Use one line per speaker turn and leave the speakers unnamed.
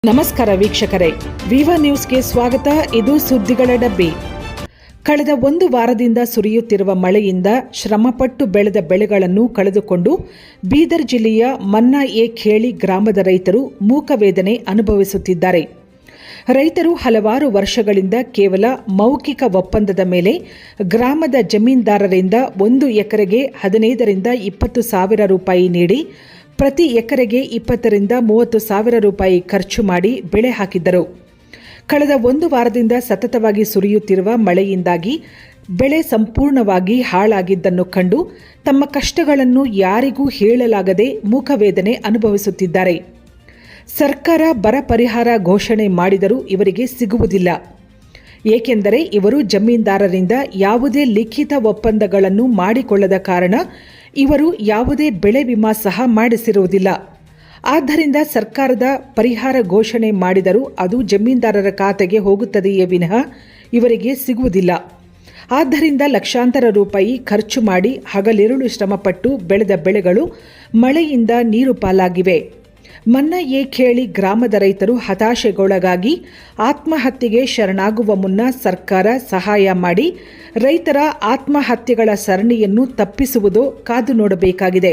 ನಮಸ್ಕಾರ ವೀಕ್ಷಕರೇ, ವಿವಾ ನ್ಯೂಸ್ಗೆ ಸ್ವಾಗತ. ಇದು ಸುದ್ದಿಗಳ ಡಬ್ಬಿ. ಕಳೆದ ಒಂದು ವಾರದಿಂದ ಸುರಿಯುತ್ತಿರುವ ಮಳೆಯಿಂದ ಶ್ರಮಪಟ್ಟು ಬೆಳೆದ ಬೆಳೆಗಳನ್ನು ಕಳೆದುಕೊಂಡು ಬೀದರ್ ಜಿಲ್ಲೆಯ ಮನ್ನಾ-ಎ-ಖೇಳಿ ಗ್ರಾಮದ ರೈತರು ಮೂಕವೇದನೆ ಅನುಭವಿಸುತ್ತಿದ್ದಾರೆ. ರೈತರು ಹಲವಾರು ವರ್ಷಗಳಿಂದ ಕೇವಲ ಮೌಖಿಕ ಒಪ್ಪಂದದ ಮೇಲೆ ಗ್ರಾಮದ ಜಮೀನ್ದಾರರಿಂದ 1 ಎಕರೆಗೆ 15 ರಿಂದ 20 ಸಾವಿರ ರೂಪಾಯಿ ನೀಡಿ ಪ್ರತಿ ಎಕರೆಗೆ 20 ರಿಂದ 30 ಸಾವಿರ ರೂಪಾಯಿ ಖರ್ಚು ಮಾಡಿ ಬೆಳೆ ಹಾಕಿದ್ದರು. ಕಳೆದ ಒಂದು ವಾರದಿಂದ ಸತತವಾಗಿ ಸುರಿಯುತ್ತಿರುವ ಮಳೆಯಿಂದಾಗಿ ಬೆಳೆ ಸಂಪೂರ್ಣವಾಗಿ ಹಾಳಾಗಿದ್ದನ್ನು ಕಂಡು ತಮ್ಮ ಕಷ್ಟಗಳನ್ನು ಯಾರಿಗೂ ಹೇಳಲಾಗದೆ ಮೂಕವೇದನೆ ಅನುಭವಿಸುತ್ತಿದ್ದಾರೆ. ಸರ್ಕಾರ ಬರ ಪರಿಹಾರ ಘೋಷಣೆ ಮಾಡಿದರೂ ಇವರಿಗೆ ಸಿಗುವುದಿಲ್ಲ. ಏಕೆಂದರೆ ಇವರು ಜಮೀನ್ದಾರರಿಂದ ಯಾವುದೇ ಲಿಖಿತ ಒಪ್ಪಂದಗಳನ್ನು ಮಾಡಿಕೊಳ್ಳದ ಕಾರಣ ಇವರು ಯಾವುದೇ ಬೆಳೆ ವಿಮಾ ಸಹ ಮಾಡಿಸಿರುವುದಿಲ್ಲ. ಆದ್ದರಿಂದ ಸರ್ಕಾರದ ಪರಿಹಾರ ಘೋಷಣೆ ಮಾಡಿದರೂ ಅದು ಜಮೀನ್ದಾರರ ಖಾತೆಗೆ ಹೋಗುತ್ತದೆಯೇ ವಿನಃ ಇವರಿಗೆ ಸಿಗುವುದಿಲ್ಲ. ಆದ್ದರಿಂದ ಲಕ್ಷಾಂತರ ರೂಪಾಯಿ ಖರ್ಚು ಮಾಡಿ ಹಗಲಿರುಳು ಶ್ರಮಪಟ್ಟು ಬೆಳೆದ ಬೆಳೆಗಳು ಮಳೆಯಿಂದ ನೀರು ಪಾಲಾಗಿವೆ. ಮನ್ನಾ-ಎ-ಖೇಳಿ ಗ್ರಾಮದ ರೈತರು ಹತಾಶೆಗೊಳಗಾಗಿ ಆತ್ಮಹತ್ಯೆಗೆ ಶರಣಾಗುವ ಮುನ್ನ ಸರ್ಕಾರ ಸಹಾಯ ಮಾಡಿ ರೈತರ ಆತ್ಮಹತ್ಯೆಗಳ ಸರಣಿಯನ್ನು ತಪ್ಪಿಸುವುದೋ ಕಾದು ನೋಡಬೇಕಾಗಿದೆ.